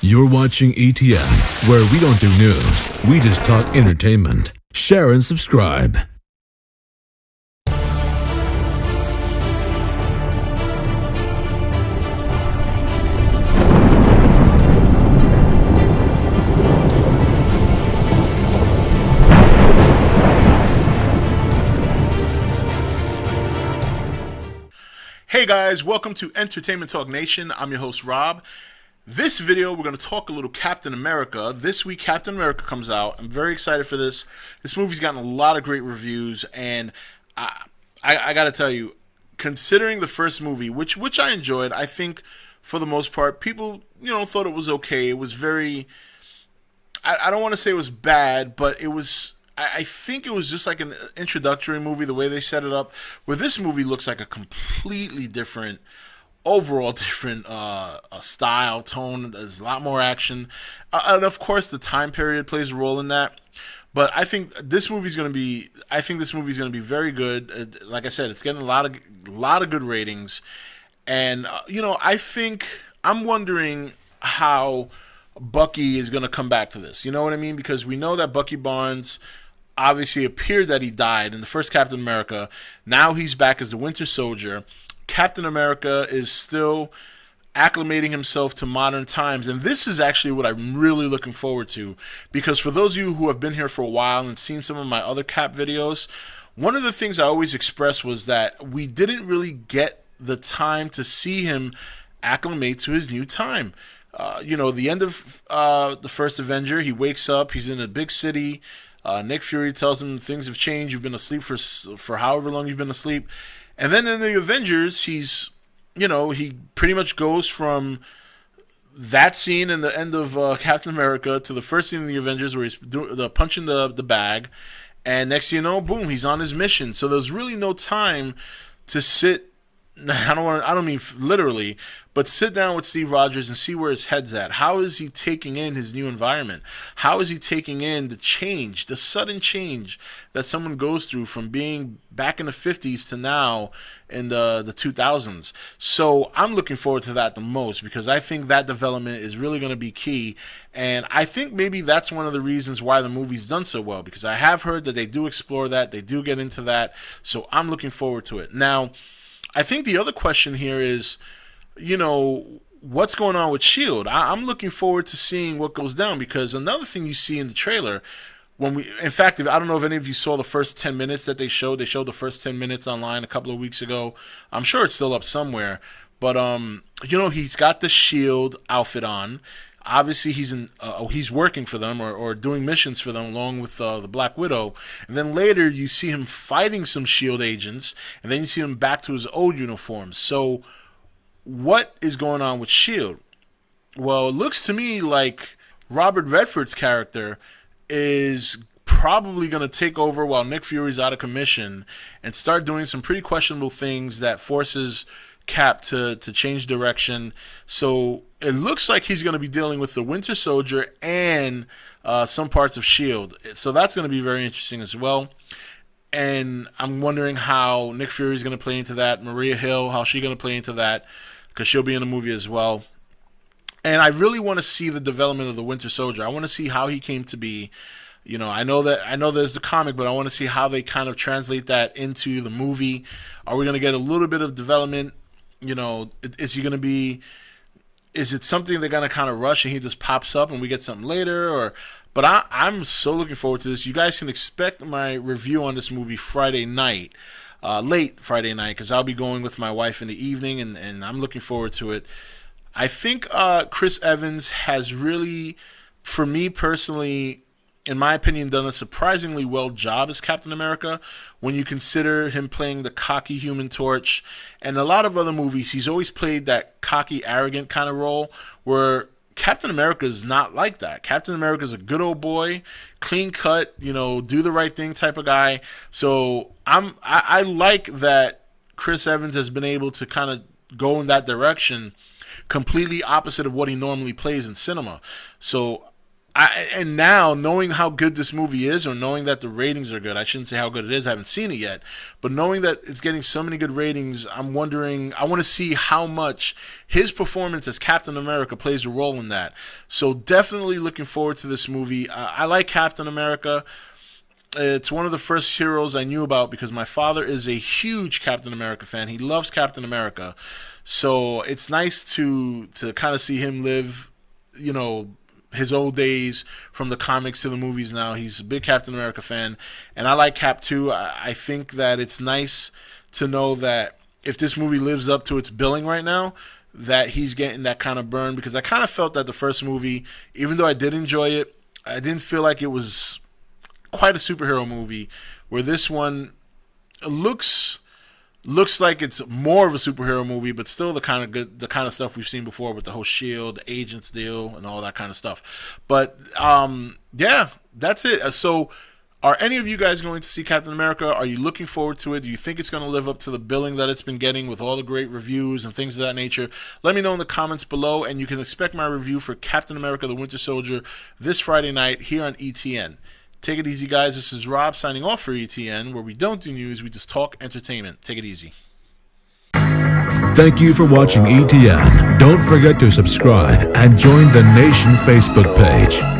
You're watching E.T.N, where we don't do news, we just talk entertainment. Share and subscribe. Hey guys, welcome to Entertainment Talk Nation. I'm your host Rob. This video, we're going to talk a little Captain America. This week, Captain America comes out. I'm very excited for this. This movie's gotten a lot of great reviews, and I got to tell you, considering the first movie, which I enjoyed, I think for the most part, people thought it was okay. It was very, I don't want to say it was bad, but it was. I think it was just like an introductory movie, the way they set it up, where this movie looks like a completely different, overall different style, tone. There's a lot more action. And of course, the time period plays a role in that. But I think this movie's going to be, very good. Like I said, it's getting a lot of good ratings. And, I think, I'm wondering how Bucky is going to come back to this. You know what I mean? Because we know that Bucky Barnes obviously appeared that he died in the first Captain America. Now he's back as the Winter Soldier. Captain America is still acclimating himself to modern times, and this is actually what I'm really looking forward to, because for those of you who have been here for a while and seen some of my other Cap videos, one of the things I always expressed was that we didn't really get the time to see him acclimate to his new time. The end of the first Avenger, he wakes up, he's in a big city. Nick Fury tells him things have changed. You've been asleep for however long you've been asleep. And then in the Avengers, he pretty much goes from that scene in the end of Captain America to the first scene in the Avengers where he's punching the bag. And next thing you know, boom, he's on his mission. So there's really no time to sit. I don't mean literally, but sit down with Steve Rogers and see where his head's at. How is he taking in his new environment? How is he taking in the sudden change that someone goes through from being back in the 50s to now in the 2000s? So I'm looking forward to that the most, because I think that development is really going to be key. And I think maybe that's one of the reasons why the movie's done so well, because I have heard that they do explore that, they do get into that. So I'm looking forward to it. Now, I think the other question here is, what's going on with S.H.I.E.L.D.? I'm looking forward to seeing what goes down, because another thing you see in the trailer, in fact, I don't know if any of you saw the first 10 minutes that they showed. They showed the first 10 minutes online a couple of weeks ago. I'm sure it's still up somewhere. But, he's got the S.H.I.E.L.D. outfit on. Obviously, he's working for them or doing missions for them along with the Black Widow. And then later, you see him fighting some S.H.I.E.L.D. agents, and then you see him back to his old uniform. So what is going on with S.H.I.E.L.D.? Well, it looks to me like Robert Redford's character is probably going to take over while Nick Fury's out of commission and start doing some pretty questionable things that forces Cap to change direction. So it looks like he's going to be dealing with the Winter Soldier and some parts of S.H.I.E.L.D. So that's going to be very interesting as well. And I'm wondering how Nick Fury is going to play into that. Maria Hill, how she's going to play into that, because she'll be in the movie as well. And I really want to see the development of the Winter Soldier. I want to see how he came to be. I know there's the comic, but I want to see how they kind of translate that into the movie. Are we going to get a little bit of development? Is it something they're going to kind of rush and he just pops up and we get something later? But I'm so looking forward to this. You guys can expect my review on this movie Friday night, late Friday night, because I'll be going with my wife in the evening, and I'm looking forward to it. I think Chris Evans has really, for me personally, in my opinion, done a surprisingly well job as Captain America. When you consider him playing the cocky Human Torch, and a lot of other movies, he's always played that cocky, arrogant kind of role, where Captain America is not like that. Captain America is a good old boy, clean cut, do the right thing type of guy. So I like that Chris Evans has been able to kind of go in that direction, completely opposite of what he normally plays in cinema. So And now, knowing how good this movie is, or knowing that the ratings are good, I shouldn't say how good it is, I haven't seen it yet, but knowing that it's getting so many good ratings, I'm wondering, I want to see how much his performance as Captain America plays a role in that. So definitely looking forward to this movie. I like Captain America. It's one of the first heroes I knew about because my father is a huge Captain America fan. He loves Captain America. So it's nice to kind of see him live, you know, his old days from the comics to the movies now. He's a big Captain America fan, and I like Cap too. I think that it's nice to know that if this movie lives up to its billing right now, that he's getting that kind of burn, because I kind of felt that the first movie, even though I did enjoy it, I didn't feel like it was quite a superhero movie, where this one looks like it's more of a superhero movie, but still the kind of stuff we've seen before with the whole Shield agents deal and all that kind of stuff. But yeah, that's it. So are any of you guys going to see Captain America? Are you looking forward to it? Do you think it's going to live up to the billing that it's been getting with all the great reviews and things of that nature? Let me know in the comments below, and you can expect my review for Captain America the Winter Soldier this Friday night here on E.T.N. Take it easy, guys. This is Rob signing off for E.T.N, where we don't do news, we just talk entertainment. Take it easy. Thank you for watching E.T.N. Don't forget to subscribe and join the Nation Facebook page.